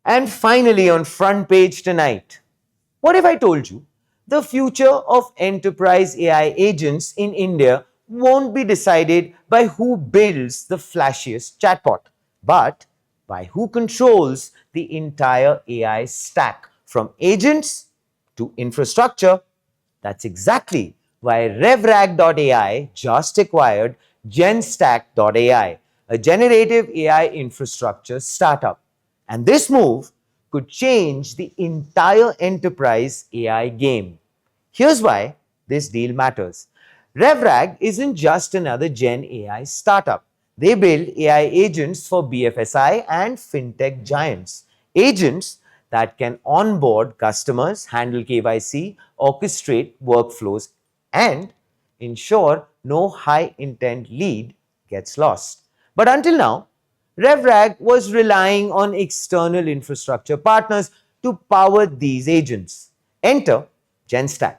And finally, on front page tonight, what if I told you the future of enterprise AI agents in India won't be decided by who builds the flashiest chatbot, but by who controls the entire AI stack from agents to infrastructure? That's exactly why RevRag.AI just acquired GenStaq.ai, a generative AI infrastructure startup. And this move could change the entire enterprise AI game. Here's why this deal matters. RevRag isn't just another Gen AI startup. They build AI agents for BFSI and fintech giants. Agents that can onboard customers, handle KYC, orchestrate workflows, and ensure no high intent lead gets lost. But until now, RevRag was relying on external infrastructure partners to power these agents. Enter GenStaq.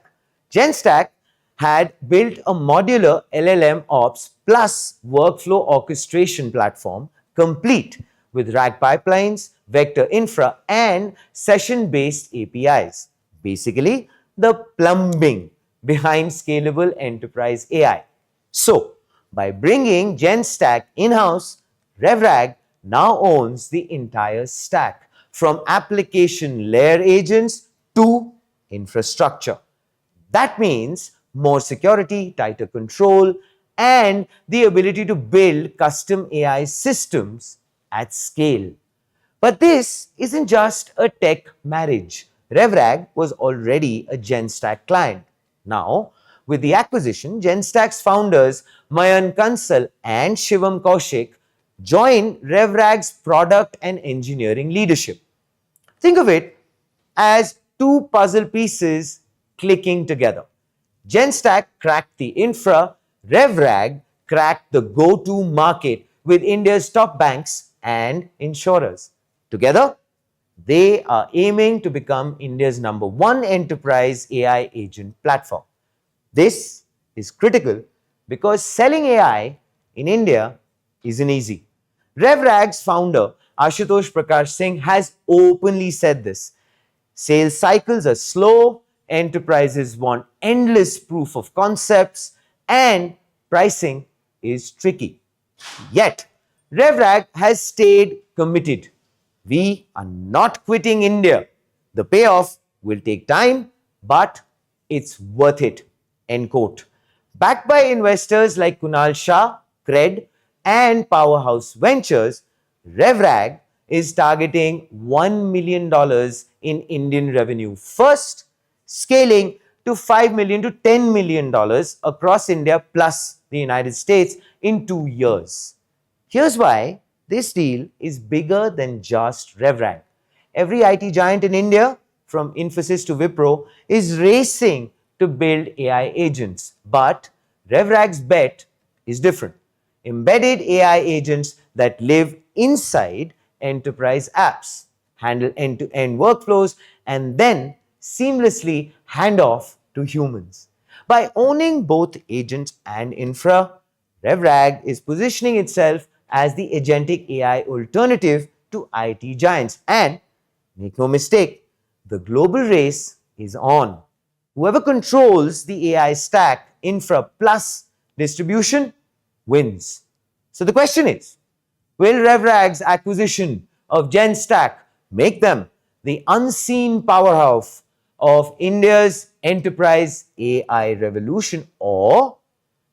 GenStaq had built a modular LLMOps plus workflow orchestration platform complete with RAG pipelines, vector infra, and session-based APIs. Basically, the plumbing behind scalable enterprise AI. So, by bringing GenStaq in-house, RevRag now owns the entire stack, from application layer agents to infrastructure. That means more security, tighter control, and the ability to build custom AI systems at scale. But this isn't just a tech marriage. RevRag was already a GenStaq client. Now, with the acquisition, GenStaq's founders Mayan Kansal and Shivam Kaushik join RevRag's product and engineering leadership. Think of it as two puzzle pieces clicking together. GenStaq cracked the infra, RevRag cracked the go-to market with India's top banks and insurers. Together, they are aiming to become India's #1 enterprise AI agent platform. This is critical because selling AI in India isn't easy. RevRag's founder, Ashutosh Prakash Singh, has openly said this. Sales cycles are slow, enterprises want endless proof of concepts, and pricing is tricky. Yet, RevRag has stayed committed. We are not quitting India. The payoff will take time, but it's worth it. End quote. Backed by investors like Kunal Shah, Cred, and Powerhouse Ventures, RevRag is targeting $1 million in Indian revenue first, scaling to $5 million to $10 million across India plus the United States in 2 years. Here's why this deal is bigger than just RevRag. Every IT giant in India, from Infosys to Wipro, is racing to build AI agents. But RevRag's bet is different. Embedded AI agents that live inside enterprise apps, handle end-to-end workflows, and then seamlessly hand off to humans. By owning both agents and infra, RevRag is positioning itself as the agentic AI alternative to IT giants. And make no mistake, the global race is on. Whoever controls the AI stack, infra plus distribution, wins. So the question is, will RevRag's acquisition of GenStaq make them the unseen powerhouse of India's enterprise AI revolution, or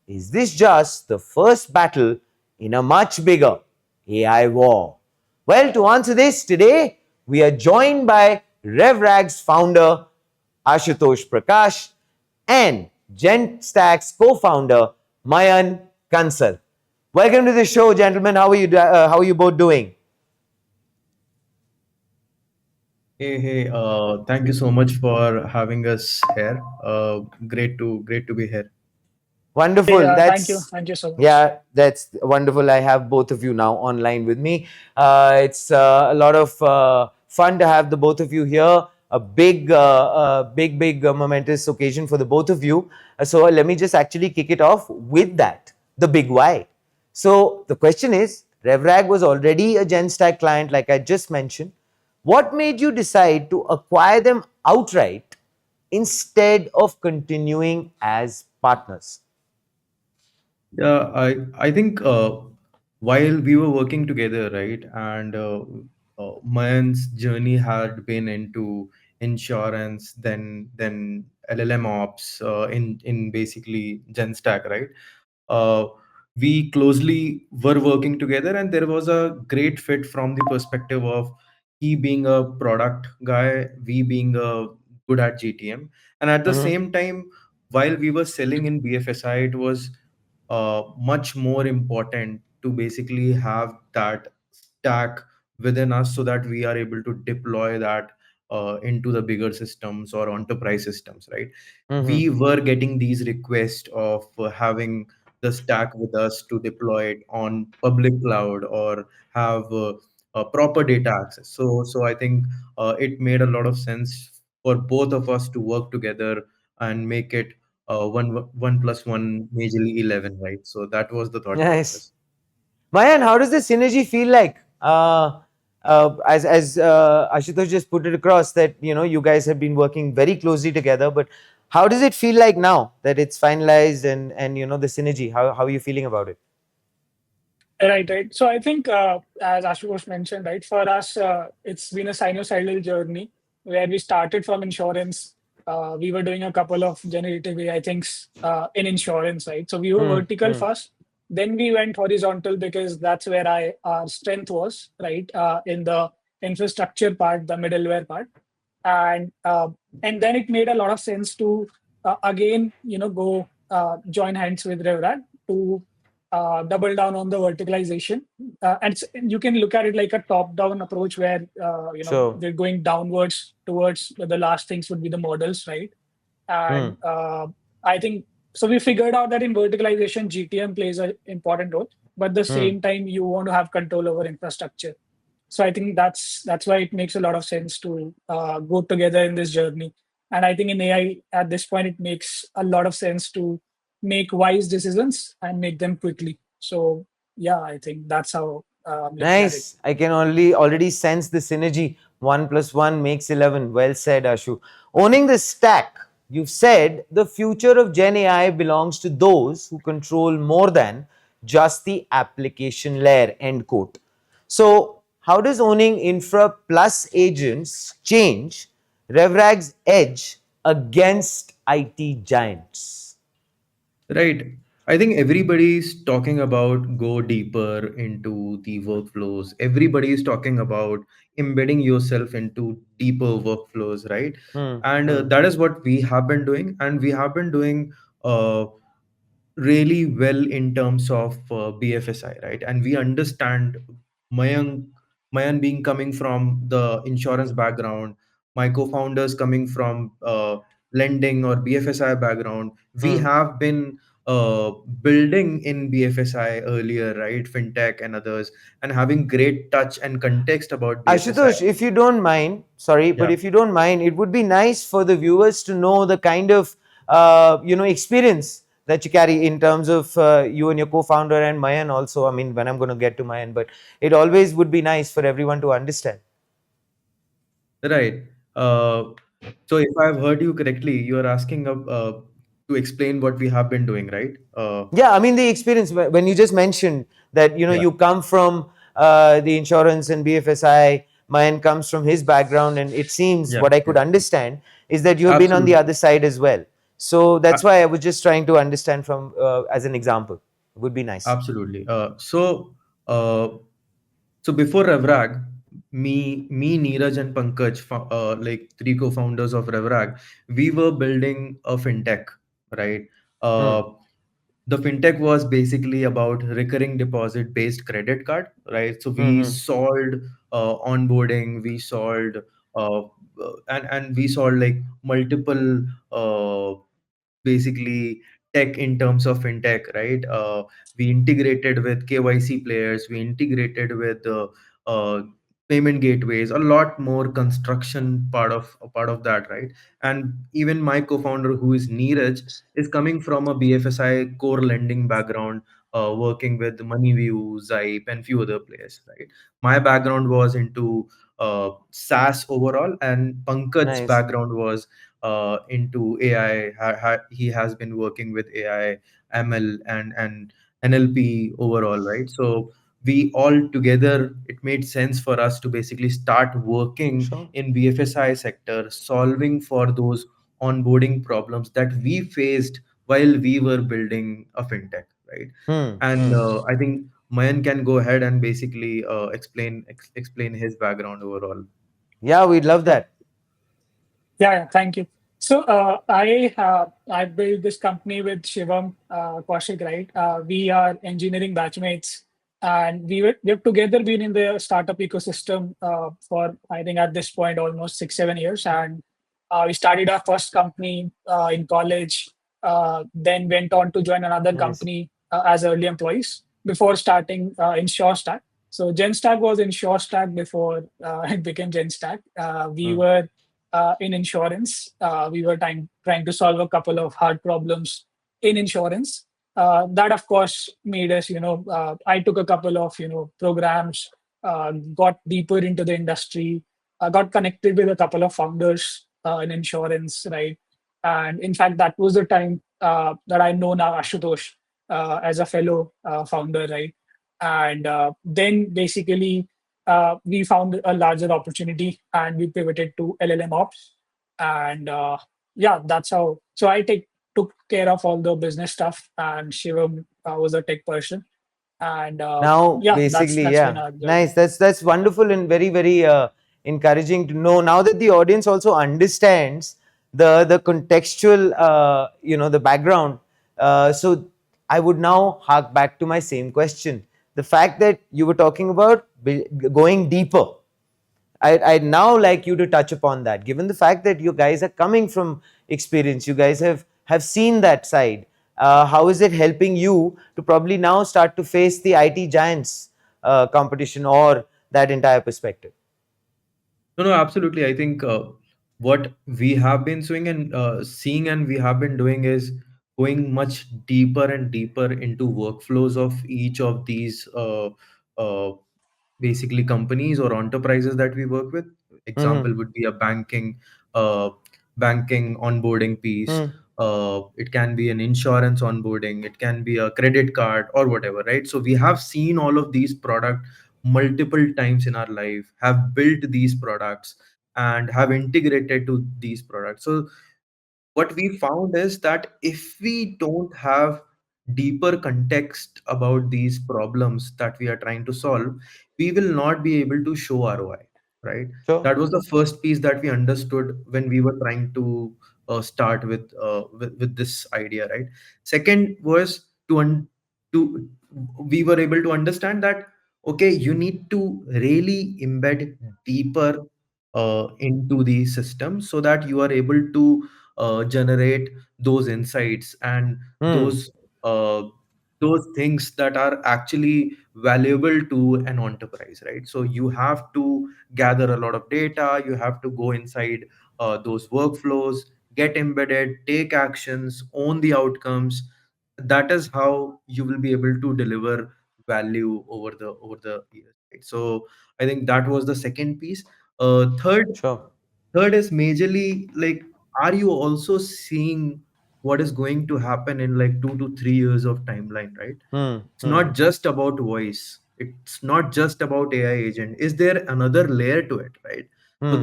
is this just the first battle in a much bigger AI war? Well, to answer this today, we are joined by RevRag's founder, Ashutosh Prakash, and GenStaq's co-founder, Mayan Kansal. Welcome to the show, gentlemen. How are you both doing? Hey, thank you so much for having us here. Great to be here. Wonderful. Thank you. Thank you so much. Yeah, that's wonderful. I have both of you now online with me. It's a lot of fun to have the both of you here. A big momentous occasion for the both of you. So let me just actually kick it off with that, the big why. So the question is, RevRag was already a GenStaq client, like I just mentioned. What made you decide to acquire them outright instead of continuing as partners? Yeah, I think while we were working together, right, and Mayan's journey had been into insurance, then LLMOps, in basically GenStaq, right? Uh, we closely were working together, and there was a great fit from the perspective of he being a product guy, we being good at GTM, and at the Mm-hmm. same time, while we were selling in BFSI, it was much more important to basically have that stack within us so that we are able to deploy that into the bigger systems or enterprise systems, right? Mm-hmm. We were getting these requests of having the stack with us to deploy it on public cloud or have proper data access. So I think it made a lot of sense for both of us to work together and make it one plus one majorly 11, right? So that was the thought Nice. process. Mayan, how does the synergy feel like? As Ashutosh just put it across, that you guys have been working very closely together, but how does it feel like now that it's finalized and the synergy? How are you feeling about it? Right, right. So I think, as Ashutosh mentioned, right, for us, it's been a sinusoidal journey where we started from insurance. We were doing a couple of generative AI things in insurance, right? So we were Hmm. vertical Hmm. first, then we went horizontal because that's where our strength was, right, in the infrastructure part, the middleware part, and and then it made a lot of sense to again, go join hands with RevRag to double down on the verticalization. You can look at it like a top-down approach where So. they're going downwards towards the last things would be the models, right? Hmm. And I think so. We figured out that in verticalization, GTM plays an important role, but at the Hmm. same time, you want to have control over infrastructure. So I think that's why it makes a lot of sense to go together in this journey. And I think in AI at this point, it makes a lot of sense to make wise decisions and make them quickly. So yeah, I think that's how I'm looking at it. Nice. I can only already sense the synergy. 1 plus 1 makes 11. Well said, Ashu. Owning the stack, you've said the future of Gen AI belongs to those who control more than just the application layer. End quote. So, how does owning infra plus agents change RevRag's edge against IT giants? Right. I think everybody's talking about go deeper into the workflows. Everybody is talking about embedding yourself into deeper workflows, right? Hmm. And Hmm. that is what we have been doing, and we have been doing uh, really well in terms of BFSI, right? And we understand Mayank, Mayan being coming from the insurance background, my co-founders coming from lending or BFSI background. We Hmm. have been building in BFSI earlier, right? Fintech and others, and having great touch and context about BFSI. Ashutosh, if you don't mind, sorry, but Yeah. if you don't mind, it would be nice for the viewers to know the kind of experience that you carry in terms of you and your co-founder and Mayan also. I mean, when I'm going to get to Mayan, but it always would be nice for everyone to understand. Right. Uh, so if I've heard you correctly, you are asking to explain what we have been doing, right? Yeah, I mean the experience when you just mentioned that Yeah, you come from the insurance and BFSI. Mayan comes from his background, and it seems yeah, what I could yeah. understand is that you have been on the Absolutely. other side as well. So A- that's why I was just trying to understand from as an example. It would be nice. Absolutely. Uh, so before RevRag, Neeraj, and Pankaj, like three co-founders of RevRag, we were building a fintech, right? Hmm. Uh, the fintech was basically about recurring deposit based credit card, right? So we Hmm. solved onboarding, we solved and we solved like multiple basically tech in terms of fintech, right? We integrated with KYC players, we integrated with uh, payment gateways, a lot more construction part of that, right? And even my co-founder, who is Neeraj, is coming from a BFSI core lending background, working with MoneyView, Zype, and few other players. Right. My background was into SaaS overall, and Pankaj's Nice. background was into AI. He has been working with AI, ML, and NLP overall, right? So we all together, it made sense for us to basically start working Sure. in BFSI sector, solving for those onboarding problems that we faced while we were building a fintech, right? Hmm. And Hmm. I think Mayan can go ahead and basically explain his background overall. Yeah, we'd love Sure. that. Yeah, thank you. So I built this company with Shivam Kaushik, right? We are engineering batchmates, and we've together been in the startup ecosystem for, I think, at this point almost 6 7 years, and we started our first company in college, then went on to join another Nice. company as early employees before starting InsureStack. So GenStaq was InsureStack before it became GenStaq. We Hmm. were in insurance. We were trying to solve a couple of hard problems in insurance. That, of course, made us, I took a couple of, programs, got deeper into the industry, got connected with a couple of founders in insurance, right? And in fact, that was the time that I know now Ashutosh as a fellow founder, right? And then basically, we found a larger opportunity and we pivoted to LLMOps. And yeah, that's how. So took care of all the business stuff, and Shivam was a tech person. And Now, yeah, basically, that's been yeah, our journey. nice. That's wonderful and very very encouraging to know. Now that the audience also understands the contextual, the background. So I would now hark back to my same question. The fact that you were talking about going deeper, I'd now like you to touch upon that. Given the fact that you guys are coming from experience, you guys have seen that side. How is it helping you to probably now start to face the IT giants competition or that entire perspective? No, no, absolutely. I think what we have been seeing and we have been doing is going much deeper and deeper into workflows of each of these uh, basically companies or enterprises that we work with. Mm-hmm. Example would be a uh, banking onboarding piece. Hmm. It can be an insurance onboarding. It can be a credit card or whatever, right? So we have seen all of these products multiple times in our life, have built these products and have integrated to these products. So what we found is that if we don't have deeper context about these problems that we are trying to solve, we will not be able to show ROI, right? Sure. That was the first piece that we understood when we were trying to start with this idea, right? Second was to we were able to understand that okay, you need to really embed deeper into the system so that you are able to generate those insights and Hmm. those uh, those things that are actually valuable to an enterprise, right? So you have to gather a lot of data, you have to go inside those workflows, get embedded, take actions, own the outcomes. That is how you will be able to deliver value over the years, right? So I think that was the second piece. Sure. Third is majorly like, are you also seeing what is going to happen in like 2 to 3 years of timeline, right? Hmm. It's Hmm. not just about voice. It's not just about AI agent. Is there another layer to it, right? So Hmm.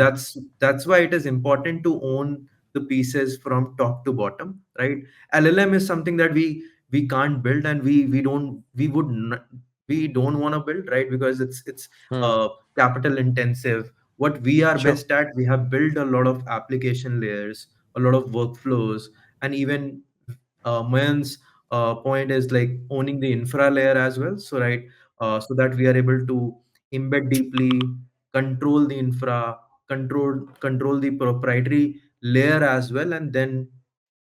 that's why it is important to own the pieces from top to bottom, right? LLM is something that we can't build, and we don't want to build, right? Because it's Hmm. capital intensive. What we are Sure. best at, we have built a lot of application layers, a lot of workflows, and even Mayan's point is like owning the infra layer as well. So right, so that we are able to embed deeply, control the infra, control the proprietary layer as well, and then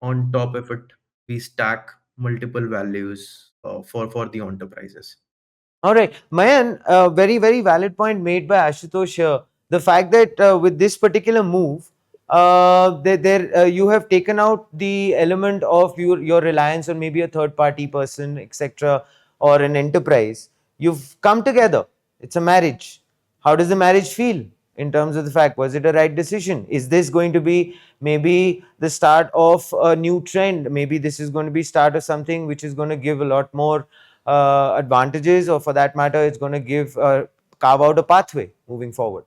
on top of it, we stack multiple values for the enterprises. All right, Mayan, very very valid point made by Ashutosh here. The fact that with this particular move, you have taken out the element of your reliance on maybe a third party person, etc., or an enterprise, you've come together. It's a marriage. How does the marriage feel in terms of the fact, was it a right decision? Is this going to be maybe the start of a new trend? Maybe this is going to be start of something which is going to give a lot more advantages, or for that matter, it's going to give carve out a pathway moving forward.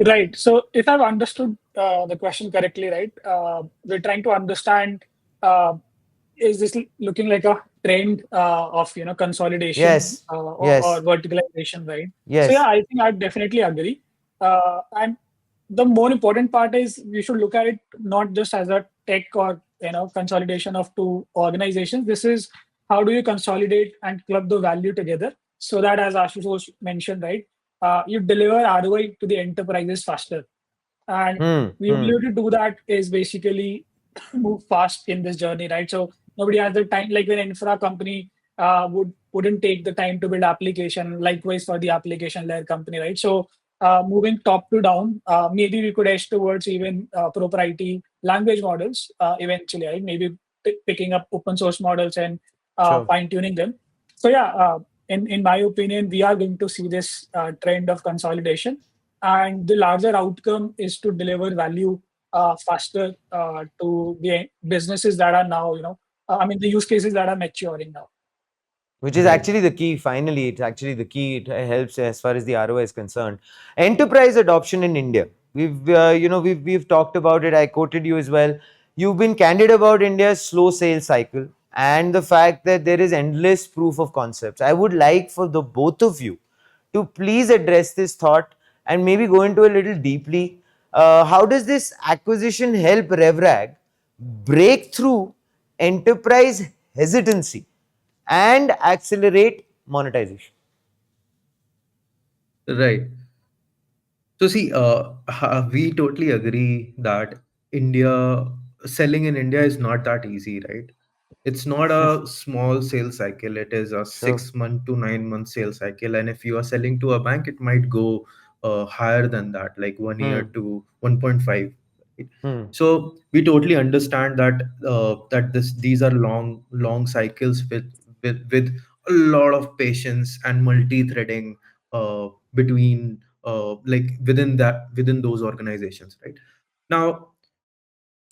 Right. So if I've understood the question correctly, right, we're trying to understand, uh, is this looking like a trend of consolidation Yes, or yes, verticalization, right? So yeah, yes. I think I definitely agree. And the more important part is we should look at it not just as a tech or consolidation of two organizations. This is how do you consolidate and club the value together so that, as Ashutosh mentioned, right, you deliver ROI to the enterprises faster. And Hmm, the hmm. ability to do that is basically move fast in this journey, right? So nobody has the time, like an infra company wouldn't take the time to build application. Likewise for the application layer company, right? So moving top to down, maybe we could edge towards even proprietary language models eventually, right? Maybe picking up open source models and Sure. fine tuning them. So yeah, in my opinion, we are going to see this trend of consolidation, and the larger outcome is to deliver value faster to the businesses that are now, I mean, the use cases that are maturing now. Which is Right. actually the key. Finally, it's actually the key. It helps as far as the ROI is concerned. Enterprise adoption in India. We've talked about it. I quoted you as well. You've been candid about India's slow sales cycle and the fact that there is endless proof of concepts. I would like for the both of you to please address this thought and maybe go into a little deeply. How does this acquisition help RevRag break through enterprise hesitancy and accelerate monetization? Right. So see, we totally agree that India selling in India is not that easy, right? It's not a small sales cycle. It is a Sure. 6 month to 9 month sales cycle, and if you are selling to a bank, it might go higher than that, like 1 year Hmm. to 1.5. Right? Hmm. So we totally understand that these are long cycles with a lot of patience and multi-threading between like within those organizations, right? Now,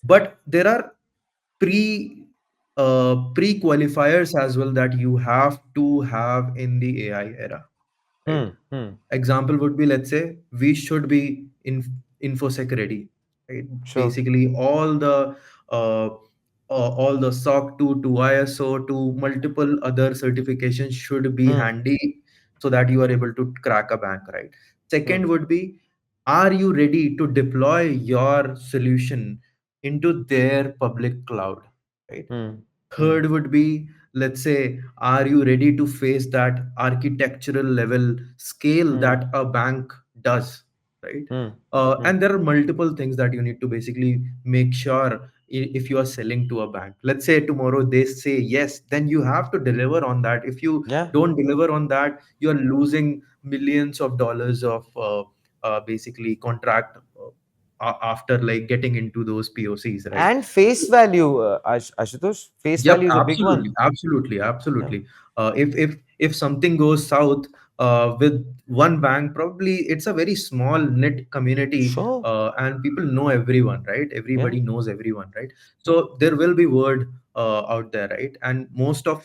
but there are pre pre qualifiers as well that you have to have in the AI era, right? Hmm. Hmm. Example would be, let's say we should be in infosec ready, right? Sure. Basically uh, all the SOC 2 to ISO to multiple other certifications should be Hmm. handy so that you are able to crack a bank, right? Hmm. Second would be, are you ready to deploy your solution into their public cloud, right? Hmm. Hmm. Third would be, let's say, are you ready to face that architectural level scale Hmm. that a bank does, right? Hmm. Hmm. And there are multiple things that you need to basically make sure if you are selling to a bank. Let's say tomorrow they say yes, then you have to deliver on that. If you Yeah. don't deliver on that, you are losing millions of dollars of basically contract after like getting into those POCs, right? And face value, Ashutosh. Face Yep, value is a big one. absolutely, absolutely, Yeah. absolutely. If something goes south with one bank, probably it's a very small knit community, Sure. and people know everyone, right? Yeah. Everybody knows everyone, right? Yeah. So there will be word out there, right? And most of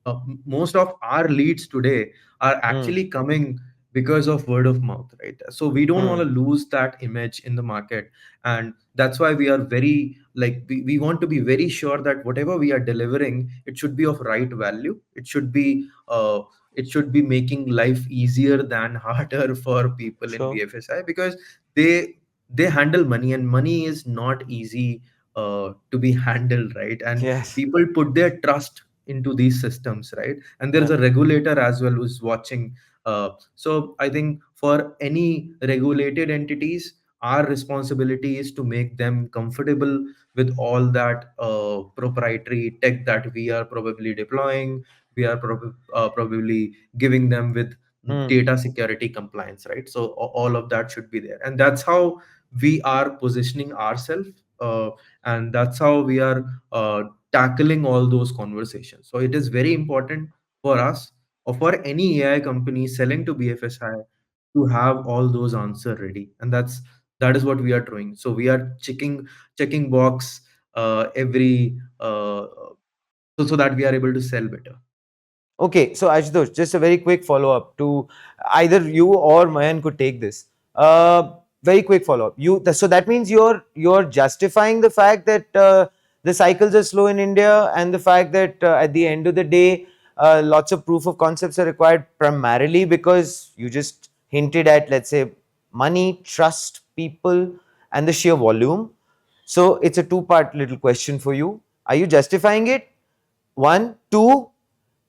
our leads today are Hmm. actually coming because of word of mouth, right? So we don't want Hmm. to lose that image in the market, and that's why we are very like we want to be very sure that whatever we are delivering, it should be of right value. It should be making life easier than harder for people in Sure. BFSI, because they handle money, and money is not easy to be handled, right? And Yes. people put their trust into these systems, right? And there is Yeah. a regulator as well who's watching. So I think for any regulated entities, our responsibility is to make them comfortable with all that proprietary tech that we are probably deploying. We are probably giving them with Hmm. data security compliance, right? So all of that should be there, and that's how we are positioning ourselves, and that's how we are tackling all those conversations. So it is very important for us or for any AI company selling to BFSI to have all those answers ready, and that is what we are doing. So we are checking box every so that we are able to sell better. Okay, so Ashutosh, just a very quick follow up to either you or Mayan could take this. Very quick follow up. So that means you're justifying the fact that the cycles are slow in India, and the fact that at the end of the day, lots of proof of concepts are required primarily because you just hinted at, let's say, money, trust, people, and the sheer volume. So it's a two-part little question for you. Are you justifying it? One, two,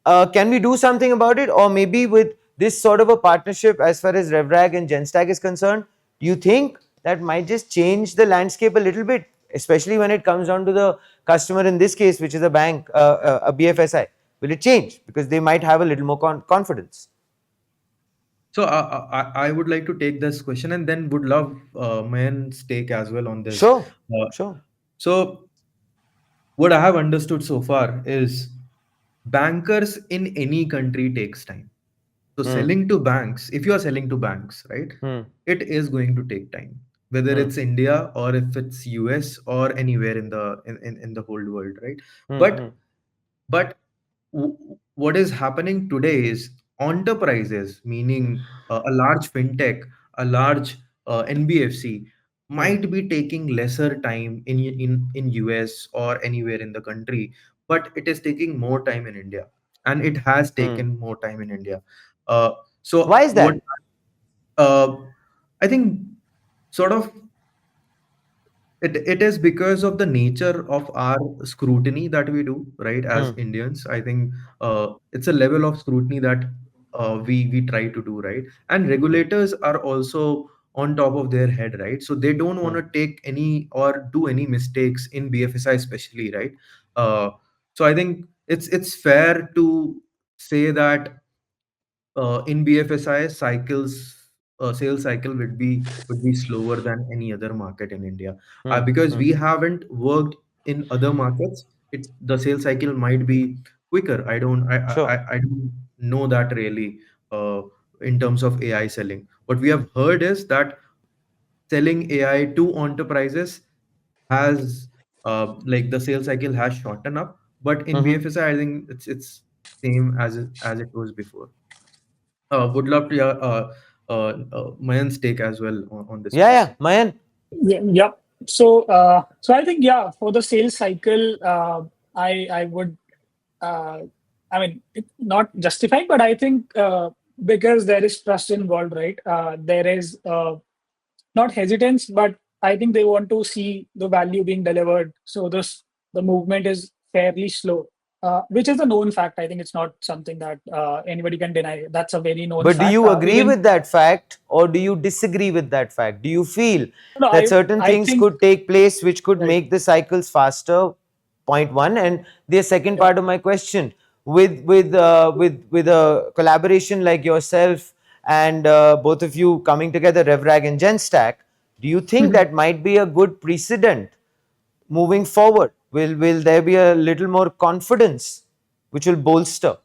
can we do something about it? Or maybe with this sort of a partnership, as far as RevRag and GenStaq is concerned, do you think that might just change the landscape a little bit, especially when it comes down to the customer in this case, which is a bank, a BFSI? Will it change? Because they might have a little more confidence. So I would like to take this question and then would love Mayan's take as well on this. Sure, Uh, sure. so what I have understood so far is bankers in any country takes time. So Hmm, selling to banks, if you are selling to banks, right, hmm, it is going to take time. Whether hmm, it's India or if it's US or anywhere in in the whole world, right? hmm, But hmm, but what is happening today is enterprises, meaning a large fintech, a large NBFC, hmm, might be taking lesser time in US or anywhere in the country, but it is taking more time in India, and it has hmm. taken more time in India. Uh, so Why is what that? uh, I think sort of it is because of the nature of our scrutiny that we do, right? As Hmm, Indians, I think it's a level of scrutiny that we try to do, right? And hmm, regulators are also on top of their head, right? So they don't want hmm, to take any or do any mistakes in BFSI, especially, right? Uh, so I think it's fair to say that in BFSI sales cycle would be slower than any other market in India, hmm, because hmm. we haven't worked in other markets. The sales cycle might be quicker. Sure. I don't know that really uh, in terms of AI selling. What we have heard is that selling AI to enterprises has like the sales cycle has shortened up, but in Hmm. BFSI, I think it's same as it was before. Would love to hear Mayan's take as well on this Yeah, piece. yeah, Mayan. Yeah, yeah. So I think, yeah, for the sales cycle, I would, uh, I mean, not justifying, but I think because there is trust involved, right? There is not hesitance, but I think they want to see the value being delivered. So the movement is fairly slow, which is a known fact. I think it's not something that anybody can deny. That's a very known But do fact. you agree Even with that fact, or do you disagree with that fact? Do you feel no, that certain I things think could take place which could right. make the cycles faster? Point one. And the second Yeah. part of my question, with a collaboration like yourself and both of you coming together, RevRag and GenStack, do you think that might be a good precedent moving forward? Will there be a little more confidence which will bolster?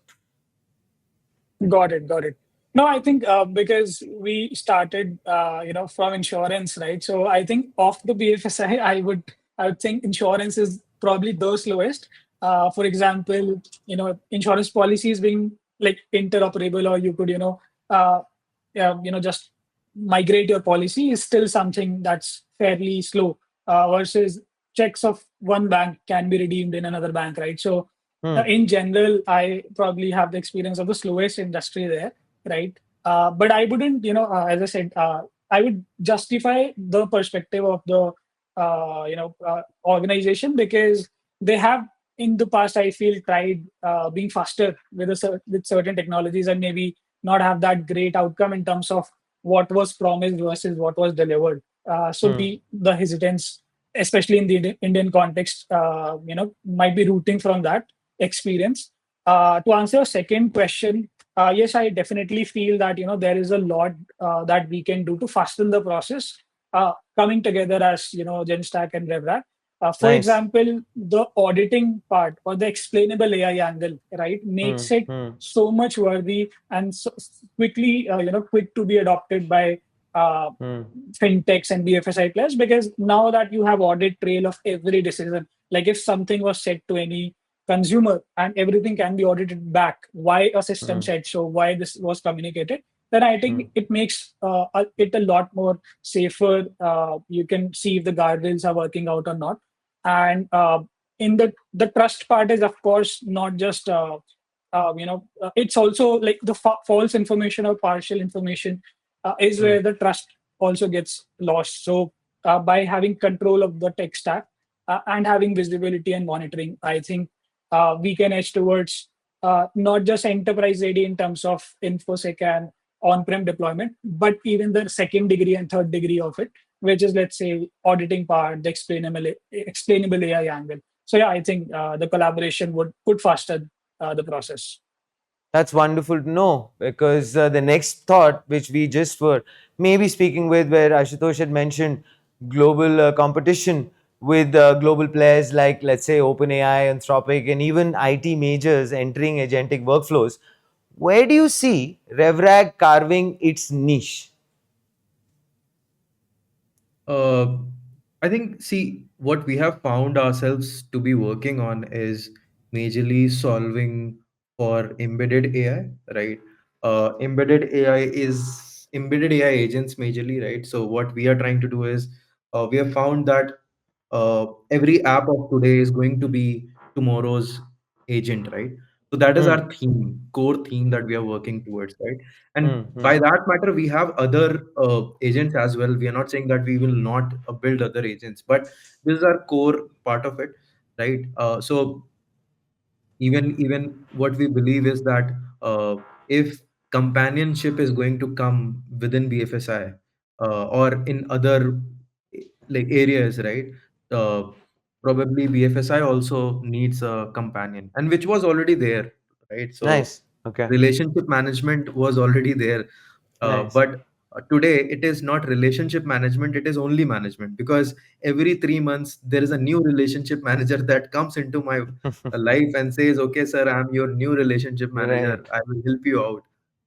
Got it. Got it. No, I think because we started, from insurance, right? So I think of the BFSI, I would think insurance is probably the slowest. For example, insurance policies being like interoperable, or you could, just migrate your policy is still something that's fairly slow. Versus checks of one bank can be redeemed in another bank, right? So Hmm. in general, I probably have the experience of the slowest industry there, right? But I wouldn't, as I said, I would justify the perspective of the, organization because they have in the past, I feel, tried being faster with with certain technologies and maybe not have that great outcome in terms of what was promised versus what was delivered. So Hmm. the hesitance, especially in the Indian context, might be rooting from that experience. To answer your second question, yes, I definitely feel that there is a lot that we can do to fasten the process. Coming together as GenStack and RevRag. For Nice. example, the auditing part or the explainable AI angle, right, Hmm. makes it Hmm. so much worthy and so quickly, quick to be adopted by uh, Hmm. fintechs and BFSI players, because now that you have audit trail of every decision, like if something was said to any consumer and everything can be audited back, why a system Hmm. said so, why this was communicated, then I Hmm. think it makes it a lot more safer. You can see if the guardrails are working out or not. And in the trust part is of course not just it's also like the false information or partial information is Hmm. where the trust also gets lost. So by having control of the tech stack and having visibility and monitoring, I think we can edge towards not just enterprise ready in terms of infosec and on-prem deployment, but even the second degree and third degree of it, which is, let's say, auditing part, the explainable AI angle. So yeah, I think the collaboration would could fasten the process. That's wonderful to know, because the next thought, which we just were maybe speaking with, where Ashutosh had mentioned global competition with global players like, let's say, OpenAI, Anthropic, and even IT majors entering agentic workflows. Where do you see RevRag carving its niche? Uh, I think, see, what we have found ourselves to be working on is majorly solving for embedded AI, right? Embedded AI agents majorly, right? So what we are trying to do is we have found that every app of today is going to be tomorrow's agent, right? So that is Hmm. our core theme that we are working towards, right? And Hmm. Hmm. by that matter, we have other agents as well. We are not saying that we will not build other agents, but this is our core part of it, right? So even what we believe is that if companionship is going to come within BFSI or in other like areas, right? Uh, Probably BFSI also needs a companion, and which was already there, right? So Nice. Okay. relationship management was already there, Nice. but today it is not relationship management, it is only management, because every 3 months there is a new relationship manager that comes into my life and says, okay sir, I'm your new relationship manager, Right. I will help you out.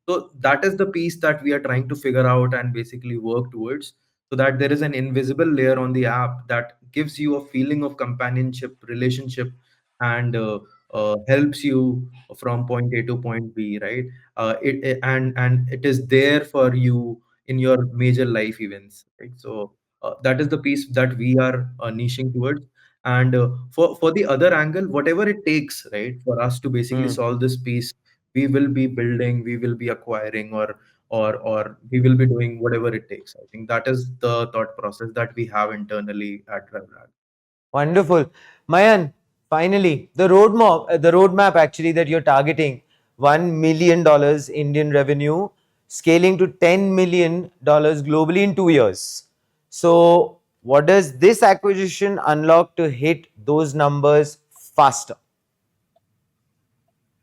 So that is the piece that we are trying to figure out and basically work towards, so that there is an invisible layer on the app that gives you a feeling of companionship, relationship, and helps you from point A to point B, right? And it is there for you in your major life events, right? So that is the piece that we are niching towards. And for the other angle, whatever it takes, right, for us to basically Hmm. solve this piece, we will be building, we will be acquiring, or we will be doing whatever it takes. I think that is the thought process that we have internally at RevRag. Wonderful. Mayan, finally, the roadmap actually that you're targeting, $1 million Indian revenue, scaling to $10 million globally in 2 years. So, what does this acquisition unlock to hit those numbers faster?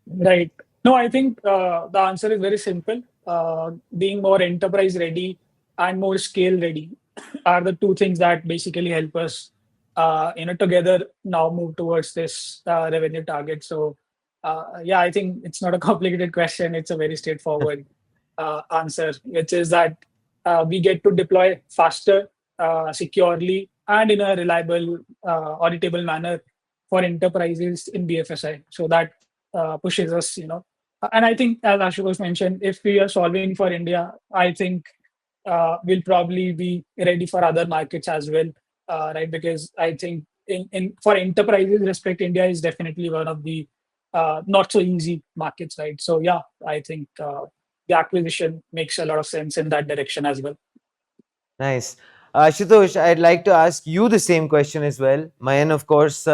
Right. No, I think the answer is very simple. Being more enterprise ready and more scale ready are the two things that basically help us, together now move towards this revenue target. So, yeah, I think it's not a complicated question. It's a very straightforward answer, which is that we get to deploy faster, securely, and in a reliable, auditable manner for enterprises in BFSI. So that pushes us, And I think, as Ashutosh mentioned, if we are solving for India, I think we'll probably be ready for other markets as well, right? Because I think in for enterprises, respect India is definitely one of the not so easy markets, right? So yeah, I think the acquisition makes a lot of sense in that direction as well. Nice. Ashutosh, I'd like to ask you the same question as well. Mayan, of course,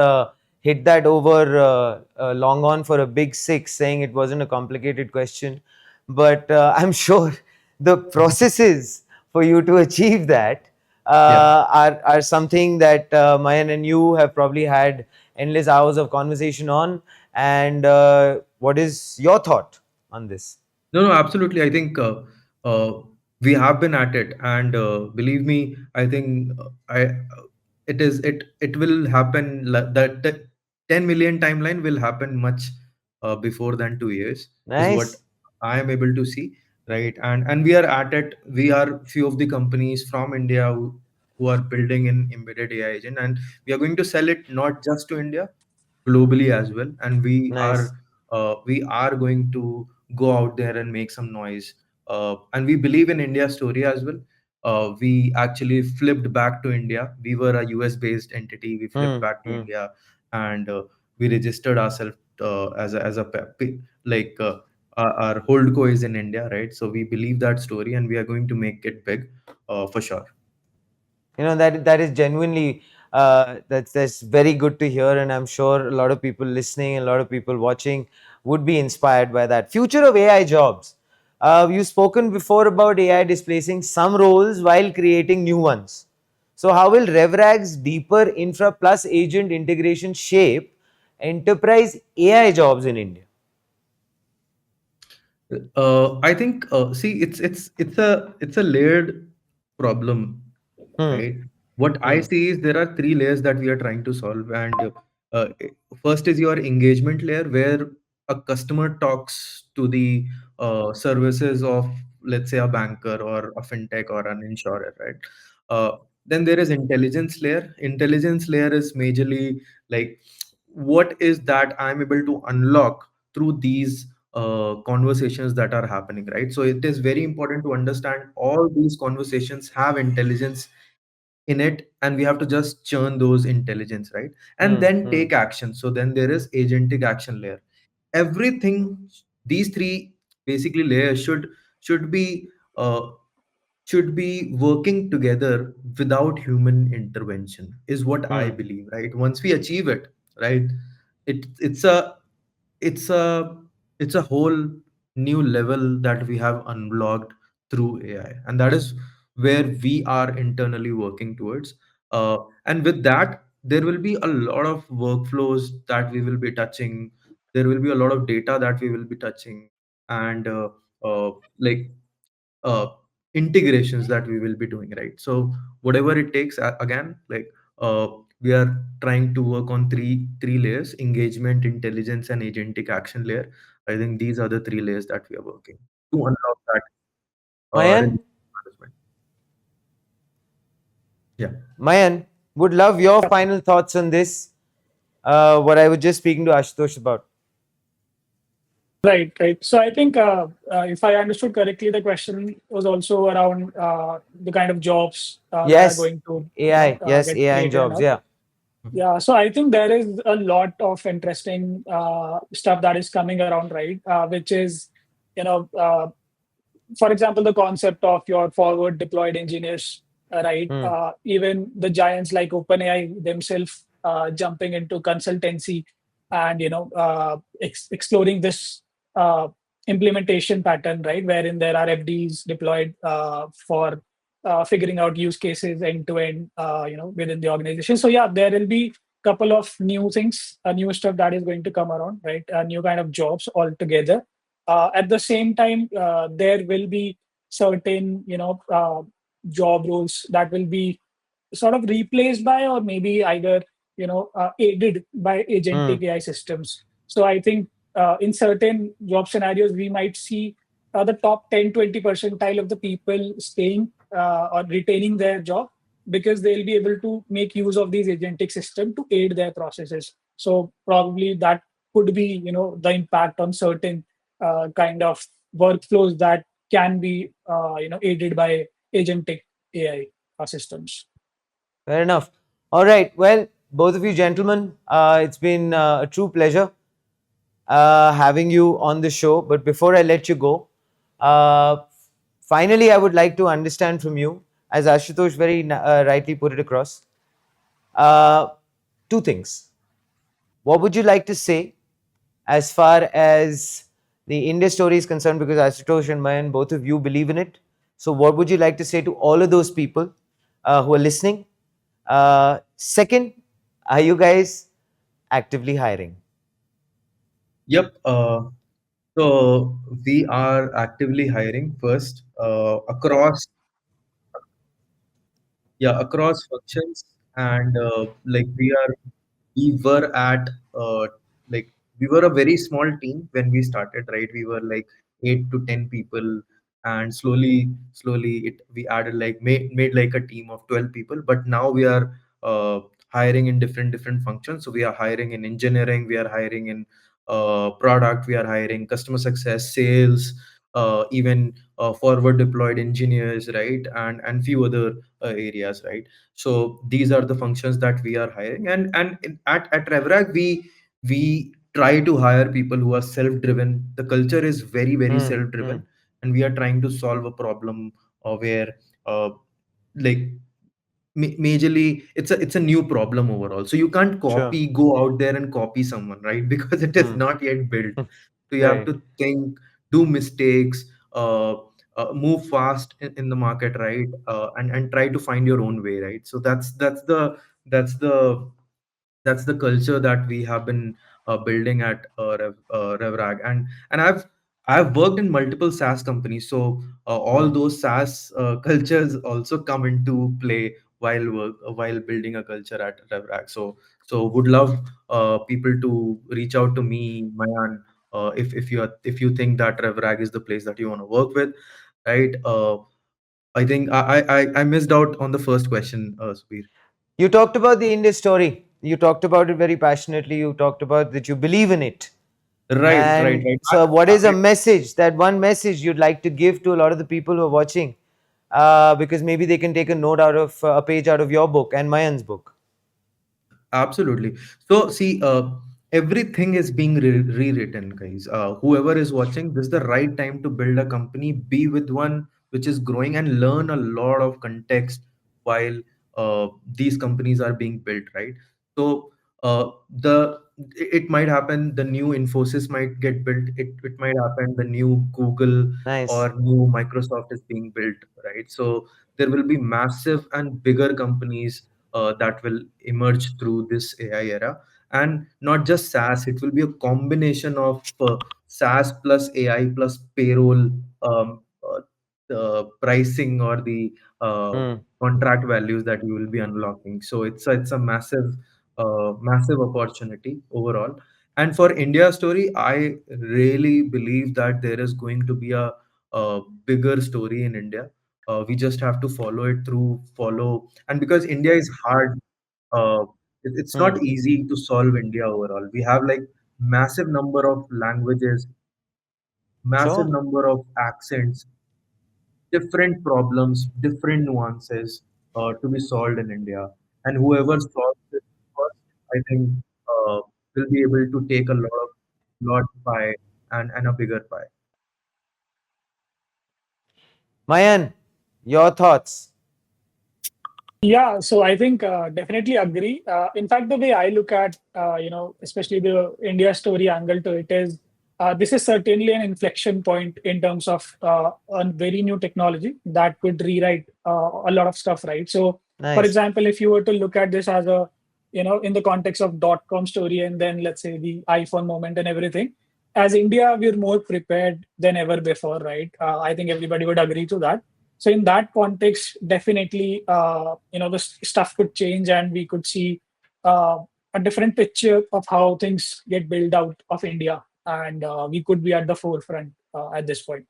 hit that over long on for a big six, saying it wasn't a complicated question. But I'm sure the processes for you to achieve that Yeah. are something that Mayan and you have probably had endless hours of conversation on. And what is your thought on this? No, no, absolutely. I think we have been at it, and believe me, I think it will happen, the 10 million timeline will happen much before than 2 years, is what Nice. I am able to see, right? And we are at it. We are few of the companies from India who are building an embedded AI agent, and we are going to sell it not just to India, globally as well. And Nice. we are going to go out there and make some noise. And we believe in India story as well. We actually flipped back to India. We were a US based entity. We flipped Hmm. back to Hmm. India, and we registered ourselves like our holdco is in India, right? So we believe that story, and we are going to make it big, for sure. That is genuinely that's very good to hear, and I'm sure a lot of people listening and a lot of people watching would be inspired by that. Future of AI jobs. You've spoken before about AI displacing some roles while creating new ones. So how will RevRag's deeper infra plus agent integration shape enterprise AI jobs in India? I think, see, it's a layered problem, Hmm. right? What I Hmm. see is there are three layers that we are trying to solve, and uh, first is your engagement layer, where a customer talks to the services of, let's say, a banker or a fintech or an insurer, right? Uh, then there is intelligence layer. Intelligence layer is majorly like, what is that I'm able to unlock through these conversations that are happening, right? So it is very important to understand all these conversations have intelligence in it, and we have to just churn those intelligence, right? And Hmm. then Hmm. take action. So then there is agentic action layer. Everything, these three basically layers should be uh, should be working together without human intervention, is what I Hmm. believe, right? Once we achieve it, right, it's a it's a whole new level that we have unlocked through AI, and that is where we are internally working towards. And with that, there will be a lot of workflows that we will be touching. There will be a lot of data that we will be touching, and like uh, integrations that we will be doing, right? So whatever it takes, again, like, uh, we are trying to work on three layers: engagement, intelligence, and agentic action layer. I think these are the three layers that we are working to unlock that Mayan, relationship management. Yeah. Mayan, would love your final thoughts on this. What I was just speaking to Ashutosh about. Right, right. So I think if I understood correctly, the question was also around the kind of jobs that are Yes, going to, AI. Yes, get AI and created and jobs. all. Yeah. Mhm. Yeah, so I think there is a lot of interesting stuff that is coming around, right? Which is, you know, for example, the concept of your forward deployed engineers, right? Hmm. Even the giants like OpenAI themselves jumping into consultancy and exploring this uh, implementation pattern, right? Wherein there are FDs deployed for figuring out use cases end to end, within the organization. So yeah, there will be couple of new things, new stuff that is going to come around, right? New kind of jobs altogether. At the same time, there will be certain, job roles that will be sort of replaced by or maybe either aided by Hmm. agentic AI systems. So I think in certain job scenarios we might see the top 10-20 percentile of the people staying or retaining their job because they'll be able to make use of these agentic system to aid their processes. So probably that could be the impact on certain kind of workflows that can be aided by agentic AI systems. Fair enough. All right. Well, both of you gentlemen, it's been a true pleasure having you on the show. But before I let you go, uh, finally, I would like to understand from you, as Ashutosh very rightly put it across, uh, two things. What would you like to say as far as the India story is concerned? Because Ashutosh and Mayan, both of you believe in it. So, what would you like to say to all of those people who are listening? Second, are you guys actively hiring? Yep. So we are actively hiring first, across, yeah, across functions and like we were at like we were a very small team when we started, right? We were like 8 to 10 people, and slowly it we added like made like a team of 12 people. But now we are hiring in different functions. So we are hiring in engineering, we are hiring in product, we are hiring customer success, sales, even forward deployed engineers, right? And few other areas, right? So these are the functions that we are hiring, at RevRag we try to hire people who are self driven. The culture is very Hmm. self Hmm. driven, and we are trying to solve a problem where uh, like majorly it's a new problem overall. So you can't Sure. go out there and copy someone, right? Because it is Hmm. not yet built. So you have Right. to think, do mistakes, move fast in the market, right? And try to find your own way, right? So that's the that's the culture that we have been building at RevRag. And I've worked in multiple SaaS companies, so all Hmm. those SaaS cultures also come into play while building a culture at RevRag. So would love people to reach out to me, Mayan, if you think that RevRag is the place that you want to work with, right? I think I missed out on the first question, Subir. You talked about the Indus story. You talked about it very passionately. You talked about that you believe in it. Right, And right. so, what is a I, message, that one message you'd like to give to a lot of the people who are watching? Because maybe they can take a note out of a page out of your book and Mayan's book. Absolutely. So, see, everything is being rewritten, guys. Whoever is watching, this is the right time to build a company, be with one which is growing, and learn a lot of context while these companies are being built, right? So, the it might happen, the new Infosys might get built. It might happen, the new Google Nice. or new Microsoft is being built, right? So, there will be massive and bigger companies that will emerge through this AI era. And not just SaaS, it will be a combination of SaaS plus AI plus payroll, the pricing or the Hmm. contract values that you will be unlocking. So it's a massive opportunity overall. And for India story, I really believe that there is going to be a bigger story in India. We just have to follow it through, follow, and because India is hard, uh, it's Hmm. not easy to solve India overall. We have like massive number of languages, massive Sure. number of accents, different problems, different nuances to be solved in India. And whoever solves it first, I think, will be able to take a lot pie and a bigger pie. Mayan, your thoughts? Yeah, so I think definitely agree. In fact, the way I look at especially the India story angle to it is this is certainly an inflection point in terms of a very new technology that could rewrite a lot of stuff, right? So, for Nice. example, if you were to look at this as a in the context of dot-com story and then let's say the iPhone moment and everything, as India, we're more prepared than ever before, right? I think everybody would agree to that. So in that context, definitely, the stuff could change, and we could see uh, a different picture of how things get built out of India, and we could be at the forefront at this point.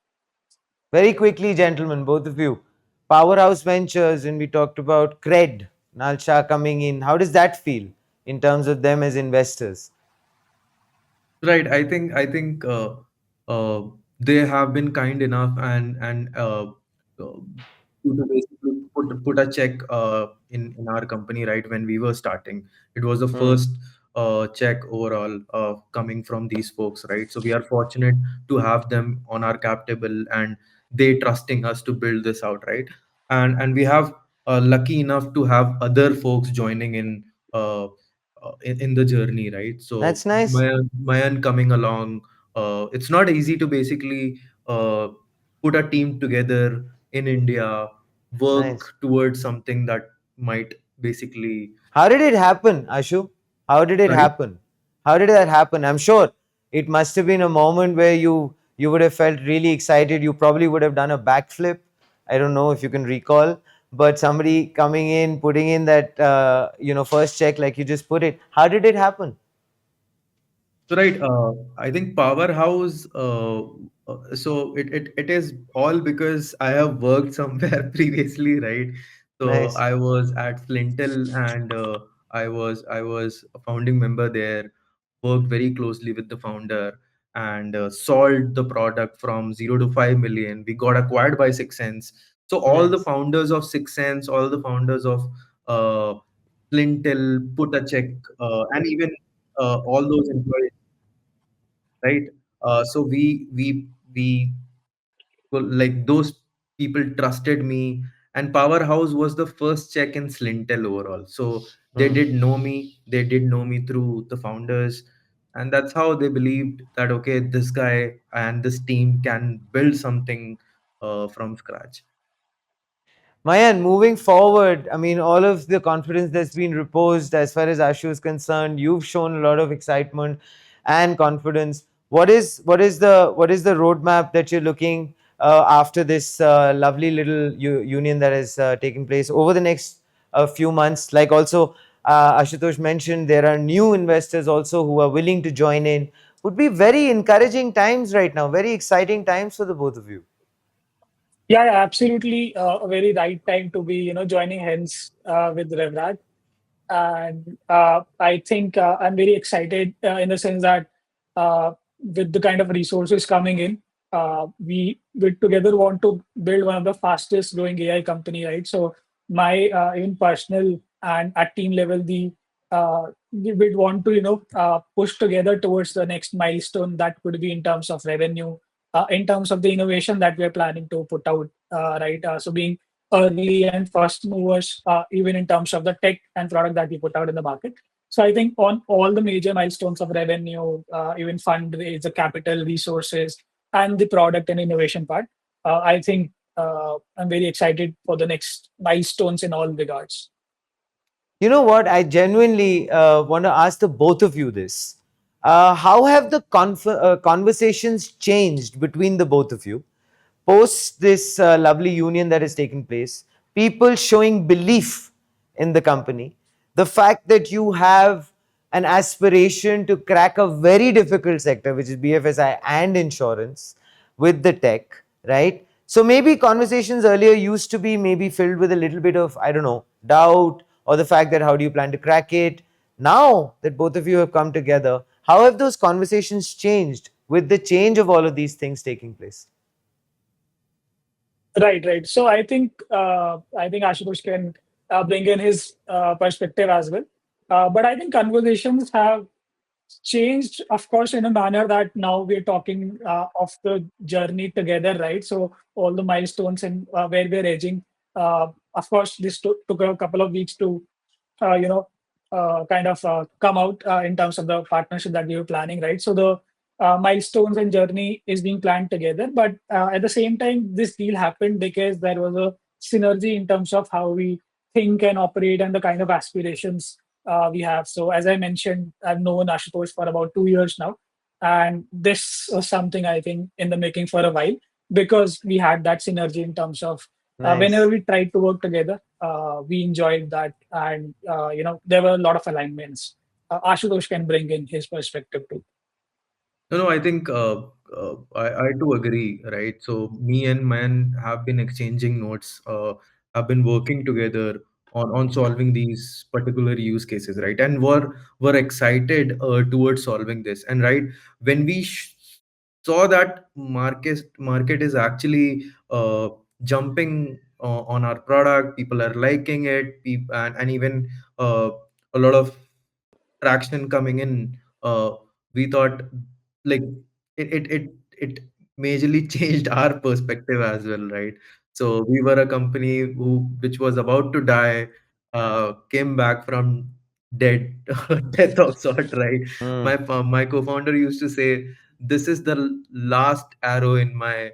Very quickly, gentlemen, both of you. Powerhouse Ventures, and we talked about Cred, Nal Shah coming in. How does that feel in terms of them as investors? Right. I think they have been kind enough and to basically put a check in our company, right? When we were starting, it was the Hmm. first check overall coming from these folks, right? So we are fortunate to have them on our cap table, and they trusting us to build this out, right? And we have lucky enough to have other folks joining in the journey, right? So That's nice. Mayan coming along, it's not easy to basically put a team together in India, Nice. work towards something that might basically. How did it happen, Ashu? How did it Sorry. happen? How did that happen? I'm sure it must have been a moment where you would have felt really excited. You probably would have done a backflip. I don't know if you can recall, but somebody coming in, putting in that first check, like you just put it. How did it happen? So right, I think Powerhouse. So it is all because I have worked somewhere previously, right? So Nice. I was at Flintel, and I was a founding member there. Worked very closely with the founder and sold the product from 0 to 5 million. We got acquired by Six Sense. So all the Nice. founders of Six Sense, all the founders of uh, Flintel, put a check, and even all those employees, right? So we well, like those people trusted me, and Powerhouse was the first check in Slintel overall. So they Hmm. did know me. They did know me through the founders, and that's how they believed that okay, this guy and this team can build something from scratch. Mayan, moving forward, I mean, all of the confidence that's been reposed as far as Ashu is concerned, you've shown a lot of excitement and confidence. What is the roadmap that you're looking after this lovely little union that is taking place over the next few months? Like also, Ashutosh mentioned, there are new investors also who are willing to join in. Would be very encouraging times right now, very exciting times for the both of you. Yeah, yeah, absolutely. A very right time to be, joining hands with RevRag. And I think I'm very excited in the sense that with the kind of resources coming in, we together want to build one of the fastest growing AI company, right? So my even personal and at team level, we would want to push together towards the next milestone that could be in terms of revenue, in terms of the innovation that we are planning to put out, right? So being early and first movers, even in terms of the tech and product that we put out in the market. So I think on all the major milestones of revenue, even fundraise, the capital resources, and the product and innovation part, I think I'm very excited for the next milestones in all regards. You know what? I genuinely want to ask the both of you this. How have the conversations changed between the both of you post this lovely union that has taken place? People showing belief in the company, the fact that you have an aspiration to crack a very difficult sector, which is BFSI and insurance, with the tech, right? So maybe conversations earlier used to be maybe filled with a little bit of, I don't know, doubt, or the fact that how do you plan to crack it? Now that both of you have come together, how have those conversations changed with the change of all of these things taking place? Right, right. So I think Ashutosh can bring in his perspective as well. But I think conversations have changed, of course, in a manner that now we're talking of the journey together, right? So all the milestones and where we're edging. Of course, this took a couple of weeks to uh, you know, kind of come out in terms of the partnership that we were planning, right? So the milestones and journey is being planned together. But at the same time, this deal happened because there was a synergy in terms of how we think and operate and the kind of aspirations we have. So as I mentioned, I've known Ashutosh for about 2 years now. And this was something I think in the making for a while because we had that synergy in terms of whenever Nice. we tried to work together, we enjoyed that, and there were a lot of alignments. Ashutosh can bring in his perspective too. No, no, I think I do agree, right? So me and Man have been exchanging notes, have been working together on solving these particular use cases, right? And were excited towards solving this. And right when we saw that market is actually jumping on our product, people are liking it, and even a lot of traction coming in. We thought like it majorly changed our perspective as well, right? So we were a company which was about to die, came back from dead death of sort, right? Hmm. My co-founder used to say, "This is the last arrow in my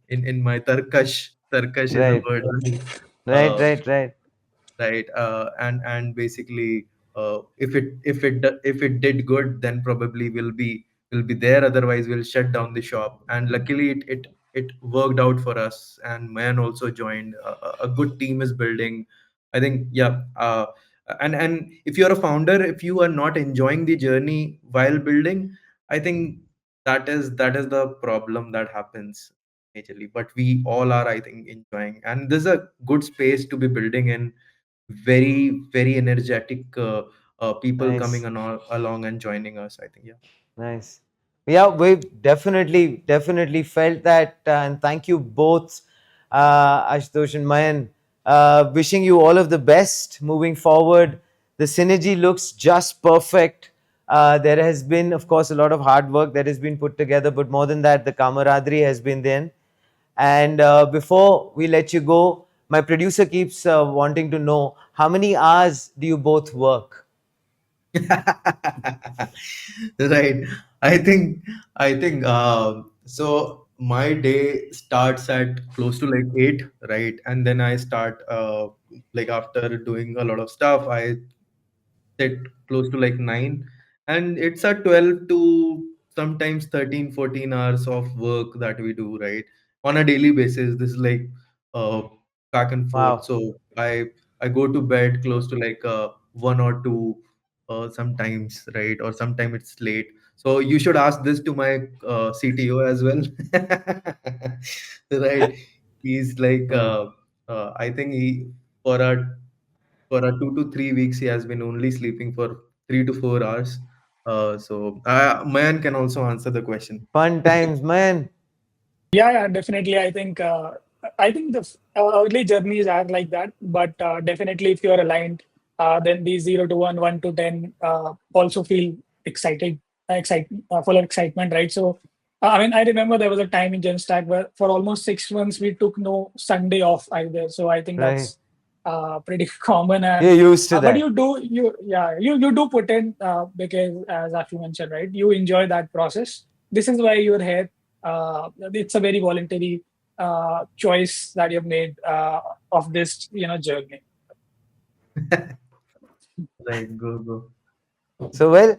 in my Tarkash is a Right. word, right? Right. Uh, Right. Right. right and basically if it did good, then probably will be there, otherwise we'll shut down the shop. And luckily it worked out for us, and man also joined. A good team is building, I think. Yeah. And if you're a founder, if you are not enjoying the journey while building, I think that is the problem that happens majorly. But we all are, I think, enjoying, and this is a good space to be building in. Very, very energetic people coming Nice. along and joining us, I think. Yeah. Nice. Yeah, we've definitely felt that, and thank you both, Ashutosh and Mayan. Wishing you all of the best moving forward. The synergy looks just perfect. There has been, of course, a lot of hard work that has been put together, but more than that, the camaraderie has been there. And before we let you go, my producer keeps wanting to know how many hours do you both work? Right. I think so my day starts at close to like 8, right? And then I start like after doing a lot of stuff, I set close to like 9, and it's a 12 to sometimes 13, 14 hours of work that we do, right, on a daily basis. This is like uh back and forth. Wow. So I go to bed close to like 1 or 2 sometimes, right, or sometimes it's late. So you should ask this to my CTO as well. Right. He's like Hmm. I think he for a 2 to 3 weeks he has been only sleeping for 3 to 4 hours. So Mayan can also answer the question. Fun times, man. Yeah, yeah, definitely. I think the early journeys are like that, but definitely if you're aligned, then the 0 to 1, 1 to 10 also feel exciting, full of excitement, right? So, I mean, I remember there was a time in GenStaq where for almost 6 months we took no Sunday off either. So I think Right. that's pretty common. You're And used to but that. you do put in because as Ashu mentioned, right? You enjoy that process. This is why you're here. It's a very voluntary choice that you've made of this journey. Right, go. So, well,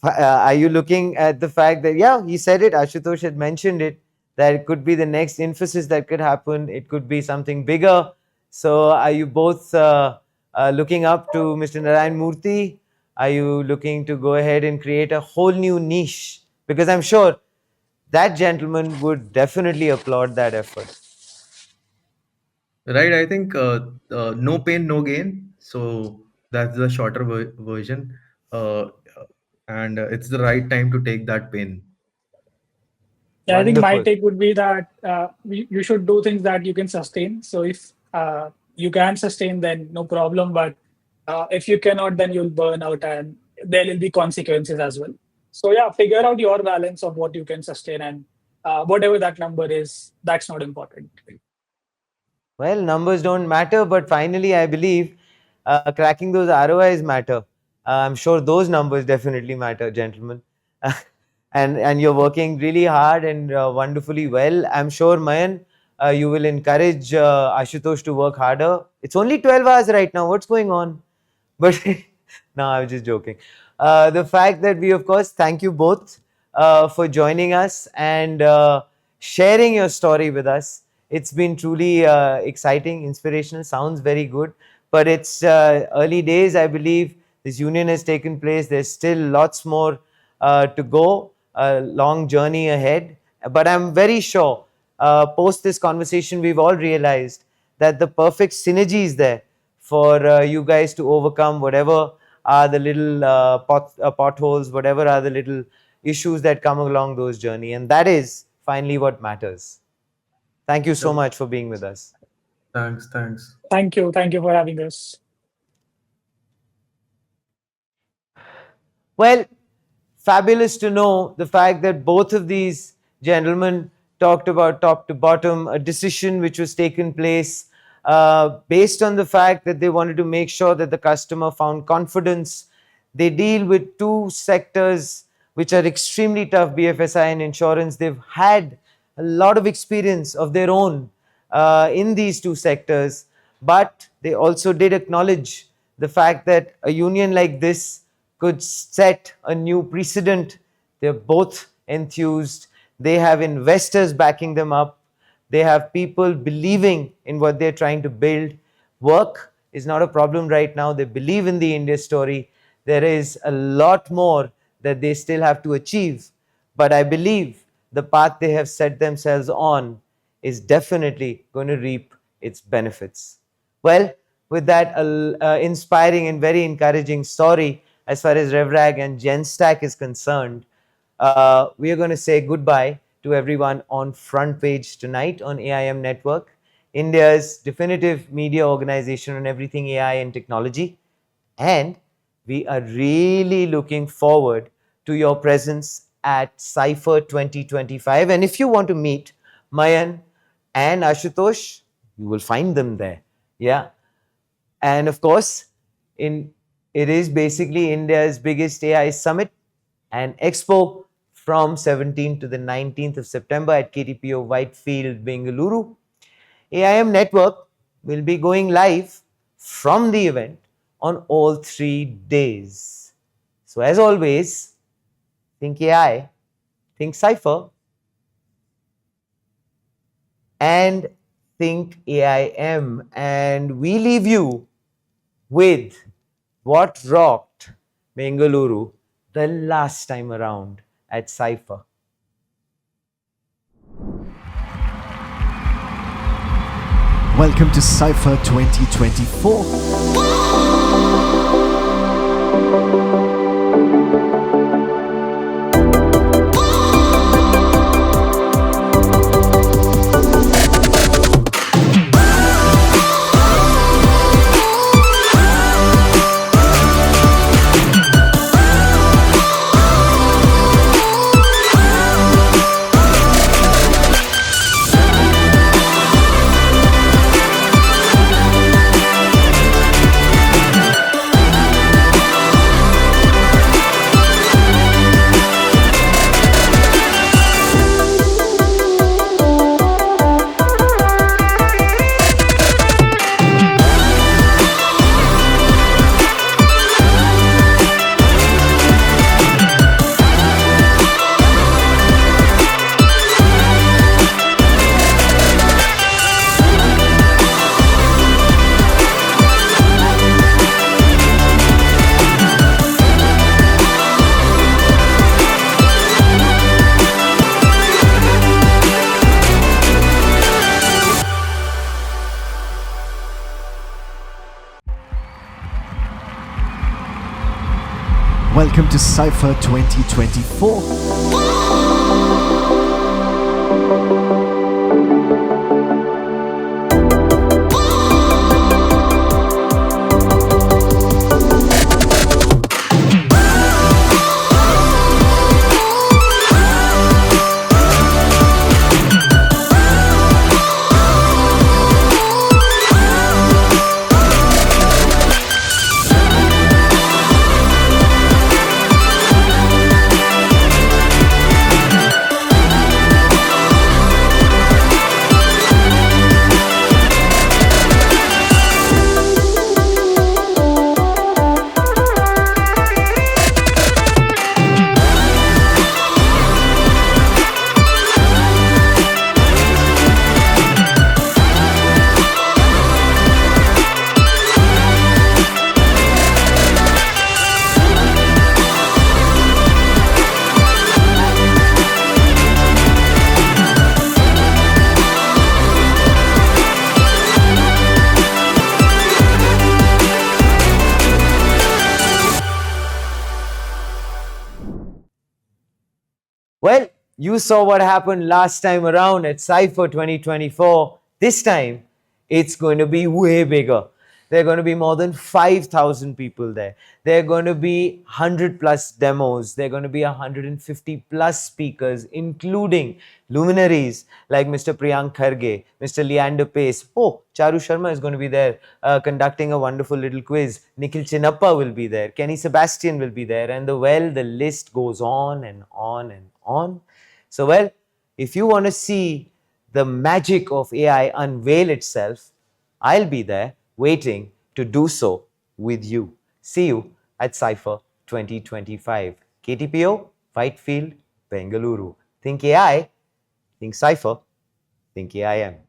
are you looking at the fact that, yeah, he said it, Ashutosh had mentioned it, that it could be the next Infosys that could happen, it could be something bigger. So, are you both looking up to Mr. Narayan Murthy? Are you looking to go ahead and create a whole new niche? Because I'm sure that gentleman would definitely applaud that effort. Right, I think no pain, no gain. So that's the shorter version, uh, and it's the right time to take that pain. Yeah, I think my Wonderful. take would be that you should do things that you can sustain. So if you can sustain, then no problem. But if you cannot, then you'll burn out and there will be consequences as well. So yeah, figure out your balance of what you can sustain and whatever that number is, that's not important. Well, numbers don't matter, but finally, I believe cracking those ROIs matter. I'm sure those numbers definitely matter, gentlemen. And you're working really hard and wonderfully well. I'm sure, Mayan, you will encourage Ashutosh to work harder. It's only 12 hours right now. What's going on? But no, I was just joking. The fact that we, of course, thank you both for joining us and sharing your story with us. It's been truly exciting, inspirational, sounds very good. But it's early days, I believe. This union has taken place. There's still lots more to go, a long journey ahead. But I'm very sure, post this conversation, we've all realized that the perfect synergy is there for you guys to overcome whatever are the little potholes, whatever are the little issues that come along those journey. And that is finally what matters. Thank you so Yep. much for being with us. Thanks. Thank you for having us. Well, fabulous to know the fact that both of these gentlemen talked about top to bottom a decision which was taken place based on the fact that they wanted to make sure that the customer found confidence. They deal with two sectors which are extremely tough, BFSI and insurance. They've had a lot of experience of their own in these two sectors, but they also did acknowledge the fact that a union like this could set a new precedent. They're both enthused. They have investors backing them up. They have people believing in what they're trying to build. Work is not a problem right now. They believe in the India story. There is a lot more that they still have to achieve. But I believe the path they have set themselves on is definitely going to reap its benefits. Well, with that inspiring and very encouraging story, as far as RevRag and GenStaq is concerned, we are going to say goodbye to everyone on Front Page tonight on AIM Network, India's definitive media organization on everything AI and technology. And we are really looking forward to your presence at Cipher 2025. And if you want to meet Mayan and Ashutosh, you will find them there. Yeah. And of course, in it is basically India's biggest AI summit and expo from 17th to the 19th of September at KTPO Whitefield, Bengaluru. AIM Network will be going live from the event on all 3 days. So, as always, think AI, think Cipher, and think AIM. And we leave you with what rocked Bengaluru the last time around at Cipher. Welcome to Cipher 2024. Welcome to Cipher 2024. Well, you saw what happened last time around at Cipher 2024. This time, it's going to be way bigger. There are going to be more than 5,000 people there. There are going to be 100 plus demos. There are going to be 150 plus speakers, including luminaries like Mr. Priyank Kharge, Mr. Leander Pace. Oh, Charu Sharma is going to be there conducting a wonderful little quiz. Nikhil Chinnappa will be there. Kenny Sebastian will be there. And the list goes on and on and on. So, well, if you want to see the magic of AI unveil itself, I'll be there waiting to do so with you. See you at Cipher 2025. KTPO, Whitefield, Bengaluru. Think AI, think Cipher. think AI am.